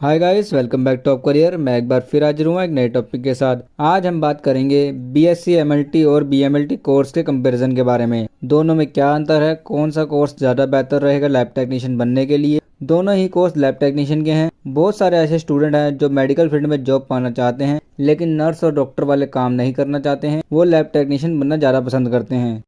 Hi guys, welcome back top career. मैं एक बार फिर हाजिर हूँ एक नए टॉपिक के साथ। आज हम बात करेंगे बीएससी एमएलटी और बीएमएलटी कोर्स के कंपैरिजन के बारे में। दोनों में क्या अंतर है, कौन सा कोर्स ज़्यादा बेहतर रहेगा लैब टेक्नीशियन बनने के लिए। दोनों ही कोर्स लैब टेक्नीशियन के हैं। बहुत सारे ऐसे स्टूडेंट हैं जो मेडिकल फील्ड में जॉब पाना चाहते हैं, लेकिन नर्स और डॉक्टर वाले काम नहीं करना चाहते हैं, वो लैब टेक्नीशियन बनना ज़्यादा पसंद करते हैं।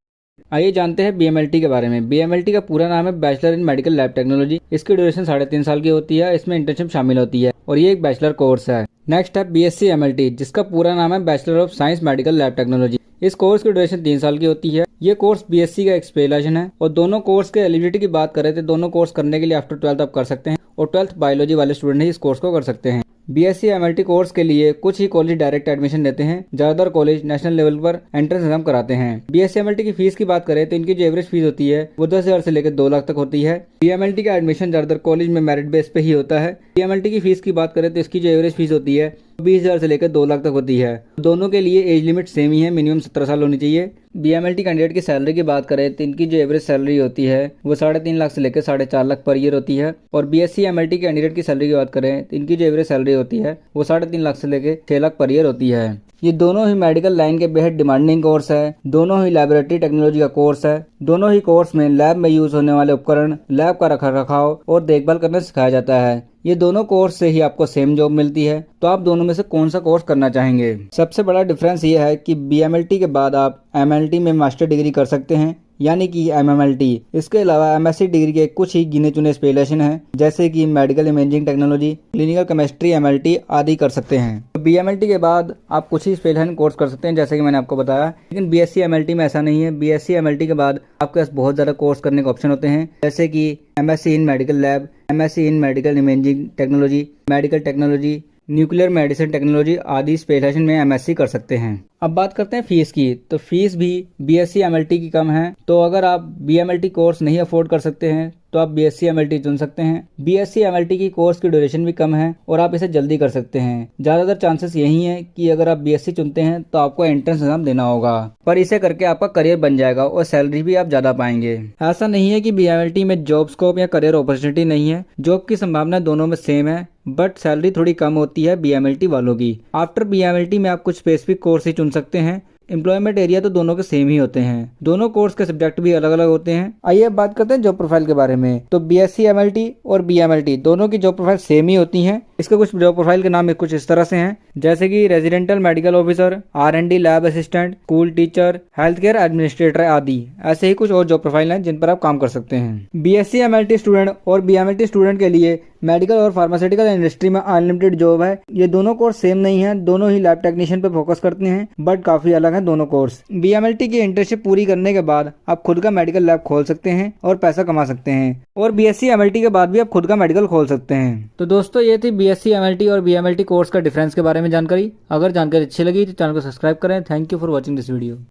आइए जानते हैं बीएमएलटी के बारे में। बीएमएलटी का पूरा नाम है bachelor in medical lab technology. इसकी ड्यूरेशन 3.5 साल की होती है। इसमें इंटर्नशिप शामिल होती है और ये एक बैचलर कोर्स है। नेक्स्ट है बीएससी एमएलटी, जिसका पूरा नाम है bachelor of science medical lab technology. इस कोर्स की ड्यूरेशन 3 साल की होती है। ये कोर्स बीएससी का एक स्पेशलाइजेशन है और दोनों कोर्स के एलिजिबिलिटी की बात करें तो दोनों कोर्स करने के लिए आफ्टर 12th आप कर सकते हैं और 12th बायोलॉजी वाले स्टूडेंट ही इस कोर्स को कर सकते हैं। बीएससी एमएलटी कोर्स के लिए कुछ ही कॉलेज डायरेक्ट एडमिशन देते हैं, ज्यादातर कॉलेज नेशनल लेवल पर एंट्रेंस एग्जाम कराते हैं। बीएससी एमएलटी की फीस की बात करें तो इनकी जो एवरेज फीस होती है वो 10,000 से लेकर 2 लाख तक होती है। बीएमएलटी का एडमिशन ज्यादातर कॉलेज में मेरिट बेस पे ही होता है। बीएमएलटी की फीस की बात करें तो इसकी जो एवरेज फीस होती है 20,000 से लेकर 2 लाख तक होती है। दोनों के लिए एज लिमिट सेम ही है, मिनिमम 17 साल होनी चाहिए। बीएमएलटी कैंडिडेट की सैलरी की बात करें तो इनकी जो एवरेज सैलरी होती है वो 3.5 लाख से लेकर 4.5 लाख पर ईयर होती है। और बीएससी एमएलटी कैंडिडेट की सैलरी की बात करें तो इनकी जो एवरेज सैलरी होती है वो 3.5 लाख से लेकर 6 लाख पर ईयर होती है। ये दोनों ही मेडिकल लाइन के बेहद डिमांडिंग कोर्स है। दोनों ही लैबोरेटरी टेक्नोलॉजी का कोर्स है। दोनों ही कोर्स में लैब में यूज होने वाले उपकरण, लैब का रखरखाव और देखभाल करना सिखाया जाता है। ये दोनों कोर्स से ही आपको सेम जॉब मिलती है। तो आप दोनों में से कौन सा कोर्स करना चाहेंगे? सबसे बड़ा डिफरेंस ये है कि बीएमएलटी के बाद आप एमएलटी में मास्टर डिग्री कर सकते हैं, यानी कि एमएमएलटी। इसके अलावा एमएससी डिग्री के कुछ ही गिने चुने स्पेशलाइजेशन हैं, जैसे कि medical imaging technology, clinical chemistry MLT आदि कर सकते हैं। तो बीएमएलटी के बाद आप कुछ ही स्पेशलाइजेशन कोर्स कर सकते हैं, जैसे कि मैंने आपको बताया। लेकिन बीएससी एमएलटी में ऐसा नहीं है। बीएससी एमएलटी के बाद आपके पास बहुत ज़्यादा कोर्स करने के ऑप्शन होते हैं, जैसे कि MSc in medical lab, MSc in medical imaging technology, medical technology, nuclear medicine technology आदि स्पेशलाइजेशन में एमएससी कर सकते हैं। अब बात करते हैं फीस की। तो फीस भी बीएससी एमएलटी की कम है। तो अगर आप बीएमएलटी कोर्स नहीं अफोर्ड कर सकते हैं तो आप बीएससी एमएलटी चुन सकते हैं। बीएससी एमएलटी की कोर्स की ड्यूरेशन भी कम है और आप इसे जल्दी कर सकते हैं। ज्यादातर चांसेस यही है कि अगर आप बीएससी चुनते हैं तो आपको एंट्रेंस एग्जाम देना होगा, पर इसे करके आपका करियर बन जाएगा और सैलरी भी आप ज्यादा पाएंगे। ऐसा नहीं है कि बीएमएलटी में जॉब स्कोप या करियर अपॉर्चुनिटी नहीं है। जॉब की संभावना दोनों में सेम है, बट सैलरी थोड़ी कम होती है बीएमएलटी वालों की। आफ्टर बीएमएलटी में आप कुछ स्पेसिफिक कोर्स ही चुन सकते हैं। एम्प्लॉयमेंट एरिया तो दोनों के सेम ही होते हैं। दोनों कोर्स के सब्जेक्ट भी अलग अलग होते हैं। आइए अब बात करते हैं जॉब प्रोफाइल के बारे में। तो बीएससी एमएलटी और बीएमएलटी दोनों की जॉब प्रोफाइल सेम ही होती हैं। इसके कुछ जॉब प्रोफाइल के नाम कुछ इस तरह से हैं, जैसे कि residential medical officer, R and D lab assistant, school teacher, health care administrator आदि। ऐसे ही कुछ और जॉब प्रोफाइल हैं जिन पर आप काम कर सकते हैं। बीएससी एमएलटी स्टूडेंट और बीएमएलटी स्टूडेंट के लिए मेडिकल और फार्मास्यूटिकल इंडस्ट्री में अनलिमिटेड जॉब है। ये दोनों कोर्स सेम नहीं है। दोनों ही लैब टेक्नीशियन पे फोकस करते हैं, बट काफी अलग है दोनों कोर्स। बीएमएलटी की इंटर्नशिप पूरी करने के बाद आप खुद का मेडिकल लैब खोल सकते हैं और पैसा कमा सकते हैं। और बीएससी एमएलटी के बाद भी आप खुद का मेडिकल खोल सकते हैं। तो दोस्तों, ये थी बीएससी एमएलटी और बीएमएलटी कोर्स का डिफरेंस के बारे में जानकारी। अगर जानकारी अच्छी लगी तो चैनल को सब्सक्राइब करें। Thank you for watching this video.